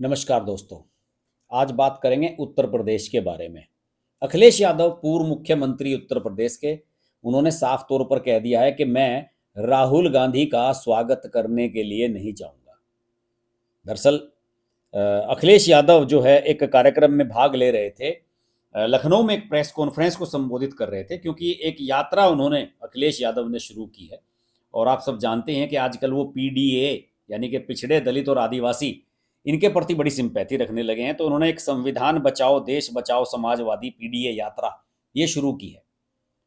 नमस्कार दोस्तों। आज बात करेंगे उत्तर प्रदेश के बारे में। अखिलेश यादव पूर्व मुख्यमंत्री उत्तर प्रदेश के, उन्होंने साफ तौर पर कह दिया है कि मैं राहुल गांधी का स्वागत करने के लिए नहीं जाऊंगा। दरअसल अखिलेश यादव जो है एक कार्यक्रम में भाग ले रहे थे। लखनऊ में एक प्रेस कॉन्फ्रेंस को संबोधित कर रहे थे, क्योंकि एक यात्रा उन्होंने अखिलेश यादव ने शुरू की है। और आप सब जानते हैं कि आजकल वो पीडीए यानी कि पिछड़े दलित और आदिवासी, इनके प्रति बड़ी सिंपैथी रखने लगे हैं। तो उन्होंने एक संविधान बचाओ देश बचाओ समाजवादी पीडीए यात्रा ये शुरू की है।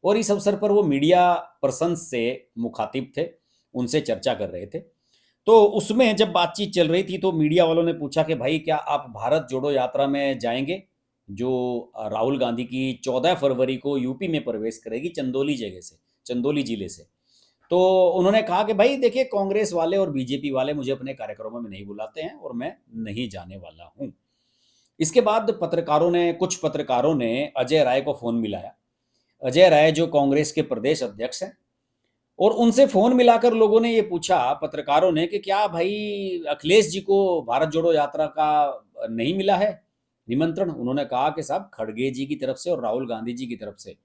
और इस अवसर पर वो मीडिया पर्सन से मुखातिब थे, उनसे चर्चा कर रहे थे। तो उसमें जब बातचीत चल रही थी तो मीडिया वालों ने पूछा कि भाई क्या आप भारत जोड़ो यात्रा में जाएंगे, जो राहुल गांधी की 14 फरवरी को यूपी में प्रवेश करेगी, चंदौली जगह से, चंदौली जिले से। तो उन्होंने कहा कि भाई देखिए, कांग्रेस वाले और बीजेपी वाले मुझे अपने कार्यक्रमों में नहीं बुलाते हैं और मैं नहीं जाने वाला हूं। इसके बाद कुछ पत्रकारों ने अजय राय को फोन मिलाया। अजय राय जो कांग्रेस के प्रदेश अध्यक्ष हैं, और उनसे फोन मिलाकर लोगों ने ये पूछा, पत्रकारों ने, कि क्या भाई अखिलेश जी को भारत जोड़ो यात्रा का नहीं मिला है निमंत्रण। उन्होंने कहा कि साहब, खड़गे जी की तरफ से और राहुल गांधी जी की तरफ से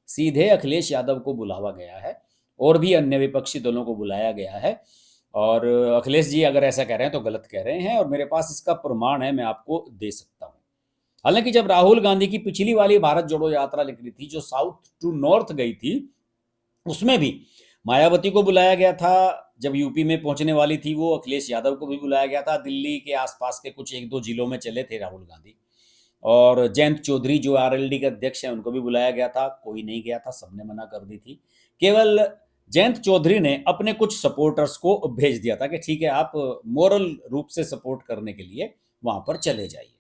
सीधे अखिलेश यादव को बुलावा गया है, और भी अन्य विपक्षी दलों को बुलाया गया है। और अखिलेश जी अगर ऐसा कह रहे हैं तो गलत कह रहे हैं, और मेरे पास इसका प्रमाण है, मैं आपको दे सकता हूँ। हालांकि जब राहुल गांधी की पिछली वाली भारत जोड़ो यात्रा निकली थी, जो साउथ टू नॉर्थ गई थी, उसमें भी मायावती को बुलाया गया था। जब यूपी में पहुंचने वाली थी वो, अखिलेश यादव को भी बुलाया गया था। दिल्ली के आसपास के कुछ एक दो जिलों में चले थे राहुल गांधी। और जयंत चौधरी जो आरएलडी के अध्यक्ष हैं, उनको भी बुलाया गया था। कोई नहीं गया था, सबने मना कर दी थी। केवल जयंत चौधरी ने अपने कुछ सपोर्टर्स को भेज दिया था कि ठीक है, आप मोरल रूप से सपोर्ट करने के लिए वहां पर चले जाइए।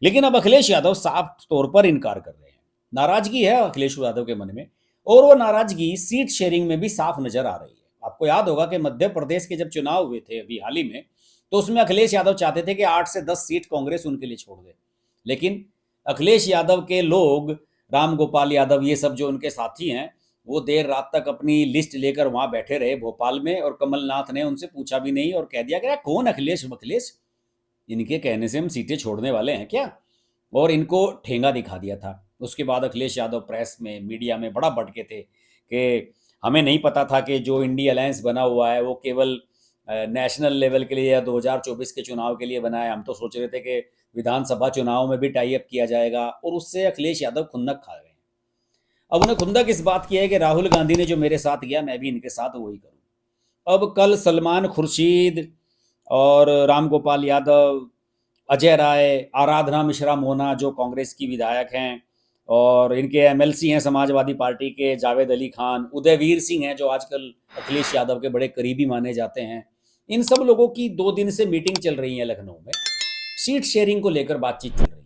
लेकिन अब अखिलेश यादव साफ तौर पर इनकार कर रहे हैं। नाराजगी है अखिलेश यादव के मन में, और वो नाराजगी सीट शेयरिंग में भी साफ नजर आ रही है। आपको याद होगा कि मध्य प्रदेश के जब चुनाव हुए थे अभी हाल ही में, तो उसमें अखिलेश यादव चाहते थे कि 8 से 10 सीट कांग्रेस उनके लिए छोड़ दे। लेकिन अखिलेश यादव के लोग, राम गोपाल यादव, ये सब जो उनके साथी हैं, वो देर रात तक अपनी लिस्ट लेकर वहां बैठे रहे भोपाल में, और कमलनाथ ने उनसे पूछा भी नहीं और कह दिया कि कौन अखिलेश, इनके कहने से हम सीटें छोड़ने वाले हैं क्या। और इनको ठेंगा दिखा दिया था। उसके बाद अखिलेश यादव प्रेस में, मीडिया में बड़ा भड़के थे कि हमें नहीं पता था कि जो इंडी अलायंस बना हुआ है वो केवल नेशनल लेवल के लिए या 2024 के चुनाव के लिए बना है। हम तो सोच रहे थे कि विधानसभा चुनाव में भी टाई अप किया जाएगा। और उससे अखिलेश यादव खुन्नक खा गए। अब उन्हें खुंदक इस बात की है कि राहुल गांधी ने जो मेरे साथ किया, मैं भी इनके साथ वही करूं। अब कल सलमान खुर्शीद और राम गोपाल यादव, अजय राय, आराधना मिश्रा मोना जो कांग्रेस की विधायक हैं, और इनके एमएलसी हैं समाजवादी पार्टी के जावेद अली खान, उदयवीर सिंह हैं जो आजकल अखिलेश यादव के बड़े करीबी माने जाते हैं। इन सब लोगों की 2 दिन से मीटिंग चल रही है लखनऊ में। सीट शेयरिंग को लेकर बातचीत चल रही है।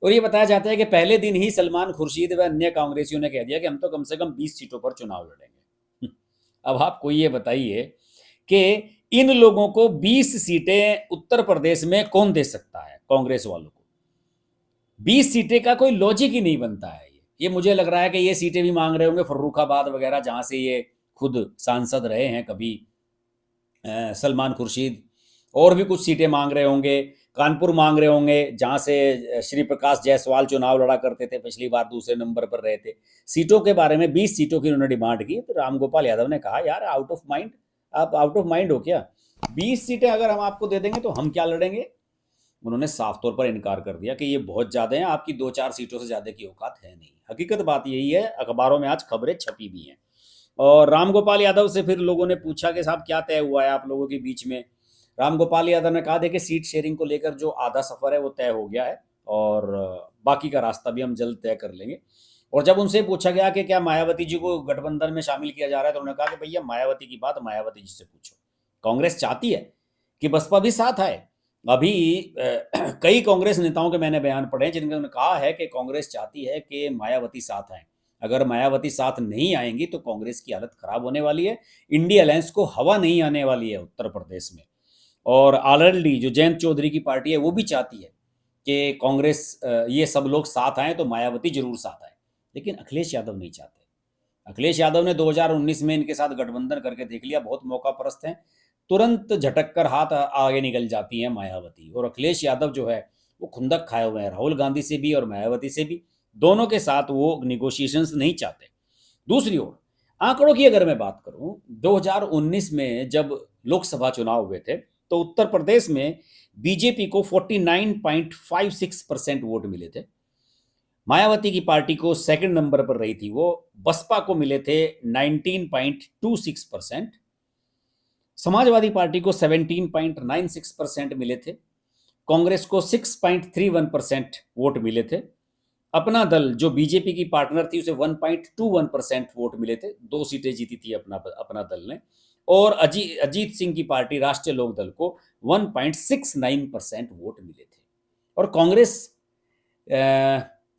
और ये बताया जाता है कि पहले दिन ही सलमान खुर्शीद व अन्य कांग्रेसियों ने कह दिया कि हम तो कम से कम 20 सीटों पर चुनाव लड़ेंगे। अब आपको ये बताइए कि इन लोगों को 20 सीटें उत्तर प्रदेश में कौन दे सकता है। कांग्रेस वालों को 20 सीटें का कोई लॉजिक ही नहीं बनता है। ये मुझे लग रहा है कि ये सीटें भी मांग रहे होंगे फर्रुखाबाद वगैरह, जहां से ये खुद सांसद रहे हैं कभी, सलमान खुर्शीद। और भी कुछ सीटें मांग रहे होंगे, कानपुर मांग रहे होंगे, जहां से श्री प्रकाश जायसवाल चुनाव लड़ा करते थे, पिछली बार दूसरे नंबर पर रहे थे। सीटों के बारे में 20 सीटों की उन्होंने डिमांड की। तो रामगोपाल यादव ने कहा, यार आउट ऑफ माइंड, आप आउट ऑफ माइंड हो क्या? 20 सीटें अगर हम आपको दे देंगे तो हम क्या लड़ेंगे। उन्होंने साफ तौर पर इनकार कर दिया कि ये बहुत ज़्यादा है, आपकी 2-4 सीटों से ज़्यादा की औकात है नहीं। हकीकत बात यही है, अखबारों में आज खबरें छपी भी हैं। और रामगोपाल यादव से फिर लोगों ने पूछा कि साहब क्या तय हुआ है आप लोगों के बीच में। रामगोपाल यादव ने कहा, देखिए सीट शेयरिंग को लेकर जो आधा सफर है वो तय हो गया है, और बाकी का रास्ता भी हम जल्द तय कर लेंगे। और जब उनसे पूछा गया कि क्या मायावती जी को गठबंधन में शामिल किया जा रहा है, तो उन्होंने कहा कि भैया मायावती की बात मायावती जी से पूछो। कांग्रेस चाहती है कि बसपा भी साथ आए। अभी कई कांग्रेस नेताओं के मैंने बयान पढ़े जिनके उन्होंने कहा है कि कांग्रेस चाहती है कि मायावती साथ आए। अगर मायावती साथ नहीं आएंगी तो कांग्रेस की हालत खराब होने वाली है। इंडिया अलायंस को हवा नहीं आने वाली है उत्तर प्रदेश में। और आरएलडी जो जयंत चौधरी की पार्टी है, वो भी चाहती है कि कांग्रेस, ये सब लोग साथ आए तो मायावती जरूर साथ आए। लेकिन अखिलेश यादव नहीं चाहते। अखिलेश यादव ने 2019 में इनके साथ गठबंधन करके देख लिया, बहुत मौका परस्त हैं। तुरंत झटक कर हाथ आगे निकल जाती हैं मायावती, और अखिलेश यादव जो है वो खुंदक खाए हुए हैं राहुल गांधी से भी और मायावती से भी, दोनों के साथ वो निगोशिएशंस नहीं चाहते। दूसरी ओर आंकड़ों की अगर मैं बात करूं, 2019 में जब लोकसभा चुनाव हुए थे तो उत्तर प्रदेश में बीजेपी को 49.56% वोट मिले थे। मायावती की पार्टी को सेकंड नंबर पर रही थी वो, बसपा को मिले थे 19.26%, समाजवादी पार्टी को 17.96% मिले थे, कांग्रेस को 6.31% वोट मिले थे, अपना दल जो बीजेपी की पार्टनर थी उसे 1.21% वोट मिले थे, 2 सीटें जीती थी अपना अपना दल ने, और अजीत सिंह की पार्टी राष्ट्रीय लोक दल को 1.69% वोट मिले थे। और कांग्रेस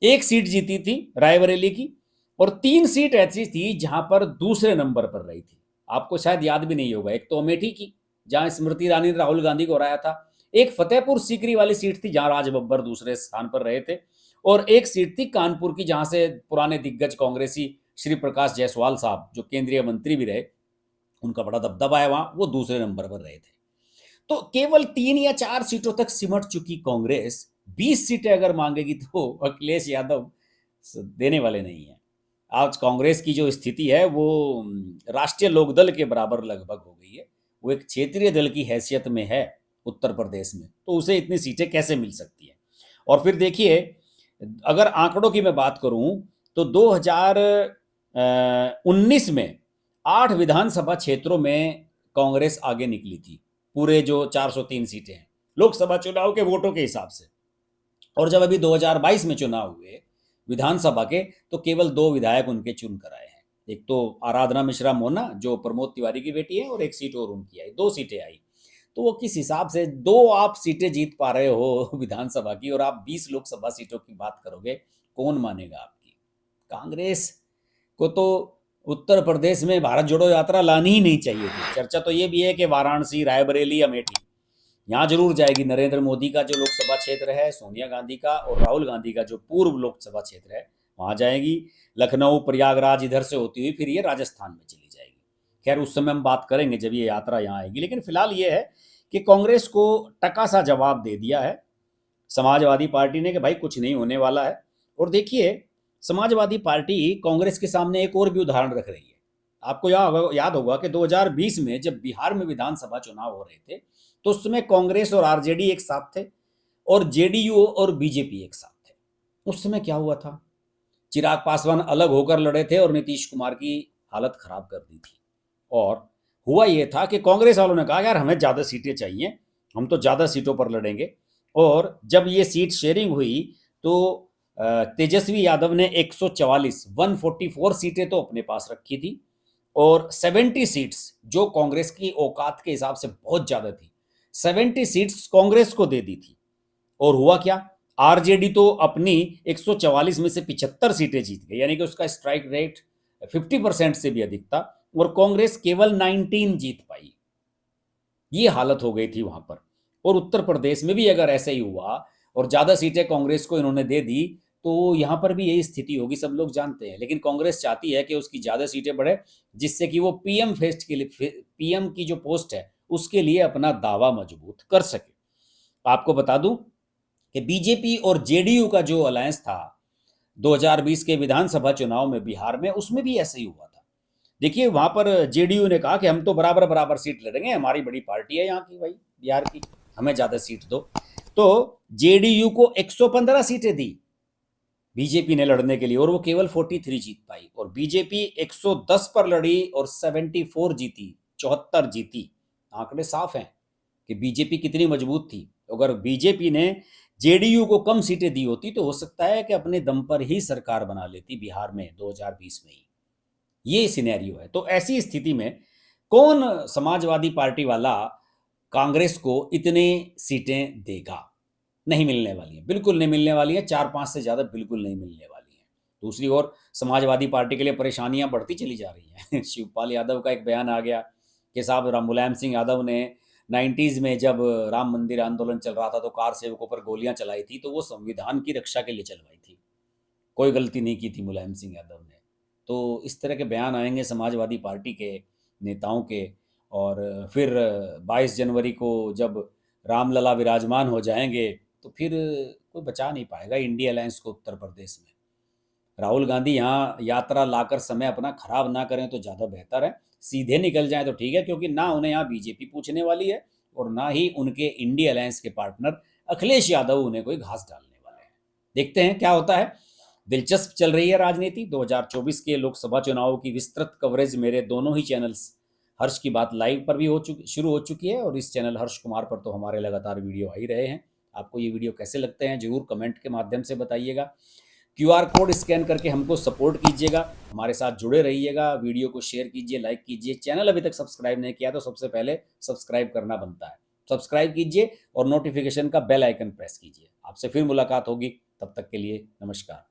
1 सीट जीती थी रायबरेली की, और 3 सीट ऐसी थी जहां पर दूसरे नंबर पर रही थी। आपको शायद याद भी नहीं होगा, एक तो अमेठी की जहां स्मृति ईरानी ने राहुल गांधी को हराया था, एक फतेहपुर सीकरी वाली सीट थी जहां राज बब्बर दूसरे स्थान पर रहे थे, और एक सीट थी कानपुर की जहां से पुराने दिग्गज कांग्रेसी श्री प्रकाश जायसवाल साहब जो केंद्रीय मंत्री भी रहे, उनका बड़ा दबदबा है वहां, वो दूसरे नंबर पर रहे थे। तो केवल 3 या 4 सीटों तक सिमट चुकी कांग्रेस 20 सीटें अगर मांगेगी तो अखिलेश यादव देने वाले नहीं है। आज कांग्रेस की जो स्थिति है वो राष्ट्रीय लोकदल के बराबर लगभग हो गई है, वो एक क्षेत्रीय दल की हैसियत में है उत्तर प्रदेश में, तो उसे इतनी सीटें कैसे मिल सकती है। और फिर देखिए, अगर आंकड़ों की मैं बात करूं तो 2019 में 8 विधानसभा क्षेत्रों में कांग्रेस आगे निकली थी, पूरे जो 403 सीटें हैं लोकसभा चुनाव के वोटों के हिसाब से। और जब अभी 2022 में चुनाव हुए विधानसभा के, तो केवल 2 विधायक उनके चुन कर आए हैं, एक तो आराधना मिश्रा मोना जो प्रमोद तिवारी की बेटी है, और एक सीट और उनकी आई, 2 सीटें आई। तो वो किस हिसाब से 2 आप सीटें जीत पा रहे हो विधानसभा की, और आप 20 लोकसभा सीटों की बात करोगे, कौन मानेगा आपकी। कांग्रेस को तो उत्तर प्रदेश में भारत जोड़ो यात्रा लानी ही नहीं चाहिए थी। चर्चा तो ये भी है कि वाराणसी, रायबरेली, अमेठी यहाँ जरूर जाएगी। नरेंद्र मोदी का जो लोकसभा क्षेत्र है, सोनिया गांधी का और राहुल गांधी का जो पूर्व लोकसभा क्षेत्र है, वहां जाएगी। लखनऊ, प्रयागराज इधर से होती हुई फिर ये राजस्थान में चली जाएगी। खैर उस समय हम बात करेंगे जब ये यात्रा यहाँ आएगी, लेकिन फिलहाल ये है कि कांग्रेस को टका सा जवाब दे दिया है समाजवादी पार्टी ने कि भाई कुछ नहीं होने वाला है। और देखिए, समाजवादी पार्टी कांग्रेस के सामने एक और भी उदाहरण रख रही है। आपको याद होगा कि 2020 में जब बिहार में विधानसभा चुनाव हो रहे थे तो उस समय कांग्रेस और आरजेडी एक साथ थे और जेडीयू और बीजेपी एक साथ थे। उस समय क्या हुआ था, चिराग पासवान अलग होकर लड़े थे और नीतीश कुमार की हालत खराब कर दी थी। और हुआ यह था कि कांग्रेस वालों ने कहा यार हमें ज़्यादा सीटें चाहिए, हम तो ज़्यादा सीटों पर लड़ेंगे। और जब ये सीट शेयरिंग हुई तो तेजस्वी यादव ने 144 सीटें तो अपने पास रखी थी, और 70 सीट्स जो कांग्रेस की औकात के हिसाब से बहुत ज़्यादा थी, 70 सीट्स कांग्रेस को दे दी थी। और हुआ क्या, आरजेडी तो अपनी 144 में से 75 सीटें जीत गई, यानी कि उसका स्ट्राइक रेट 50% से भी अधिक था, और कांग्रेस केवल 19 जीत पाई। ये हालत हो गई थी वहां पर। और उत्तर प्रदेश में भी अगर ऐसा ही हुआ और ज्यादा सीटें कांग्रेस को इन्होंने दे दी तो यहां पर भी यही स्थिति होगी, सब लोग जानते हैं। लेकिन कांग्रेस चाहती है कि उसकी ज्यादा सीटें बढ़े, जिससे कि वो पीएम फेस्ट के लिए, पीएम की जो पोस्ट है उसके लिए अपना दावा मजबूत कर सके। आपको बता दूं कि बीजेपी और जेडीयू का जो अलायंस था 2020 के विधानसभा चुनाव में बिहार में, उसमें भी ऐसे ही हुआ था। देखिए वहां पर जेडीयू ने कहा कि हम तो बराबर बराबर सीट लड़ेंगे, हमारी बड़ी पार्टी है यहाँ की भाई बिहार की, हमें ज्यादा सीट दो। तो जेडीयू को 115 सीटें दी बीजेपी ने लड़ने के लिए, और वो केवल 43 जीत पाई। और बीजेपी 110 पर लड़ी और 74 जीती, 74 जीती। आंकड़े साफ हैं कि बीजेपी कितनी मजबूत थी। अगर बीजेपी ने जेडीयू को कम सीटें दी होती तो हो सकता है कि अपने दम पर ही सरकार बना लेती बिहार में 2020 में ही। ये सिनेरियो है। तो ऐसी स्थिति में कौन समाजवादी पार्टी वाला कांग्रेस को इतने सीटें देगा? नहीं मिलने वाली है, बिल्कुल नहीं मिलने वाली है, 4-5 से ज्यादा बिल्कुल नहीं मिलने वाली है। दूसरी ओर समाजवादी पार्टी के लिए परेशानियां बढ़ती चली जा रही हैं शिवपाल यादव का एक बयान आ गया कि साहब मुलायम सिंह यादव ने 90s में जब राम मंदिर आंदोलन चल रहा था तो कार सेवकों पर गोलियां चलाई थी, तो वो संविधान की रक्षा के लिए चलवाई थी, कोई गलती नहीं की थी मुलायम सिंह यादव ने। तो इस तरह के बयान आएंगे समाजवादी पार्टी के नेताओं के, और फिर 22 जनवरी को जब रामलला विराजमान हो जाएंगे तो फिर कोई बचा नहीं पाएगा इंडिया अलायंस को उत्तर प्रदेश में। राहुल गांधी यहाँ यात्रा लाकर समय अपना खराब ना करें तो ज़्यादा बेहतर है, सीधे निकल जाएं तो ठीक है, क्योंकि ना उन्हें यहाँ बीजेपी पूछने वाली है और ना ही उनके इंडिया अलायंस के पार्टनर अखिलेश यादव उन्हें कोई घास डालने वाले हैं। देखते हैं क्या होता है। दिलचस्प चल रही है राजनीति। 2024 के लोकसभा चुनाव की विस्तृत कवरेज मेरे दोनों ही चैनल्स हर्ष की बात लाइव पर भी शुरू हो चुकी है, और इस चैनल हर्ष कुमार पर तो हमारे लगातार वीडियो आ ही रहे हैं। आपको ये वीडियो कैसे लगते हैं जरूर कमेंट के माध्यम से बताइएगा। QR कोड स्कैन करके हमको सपोर्ट कीजिएगा, हमारे साथ जुड़े रहिएगा, वीडियो को शेयर कीजिए, लाइक कीजिए। चैनल अभी तक सब्सक्राइब नहीं किया तो सबसे पहले सब्सक्राइब करना बनता है, सब्सक्राइब कीजिए और नोटिफिकेशन का बेल आइकन प्रेस कीजिए। आपसे फिर मुलाकात होगी, तब तक के लिए नमस्कार।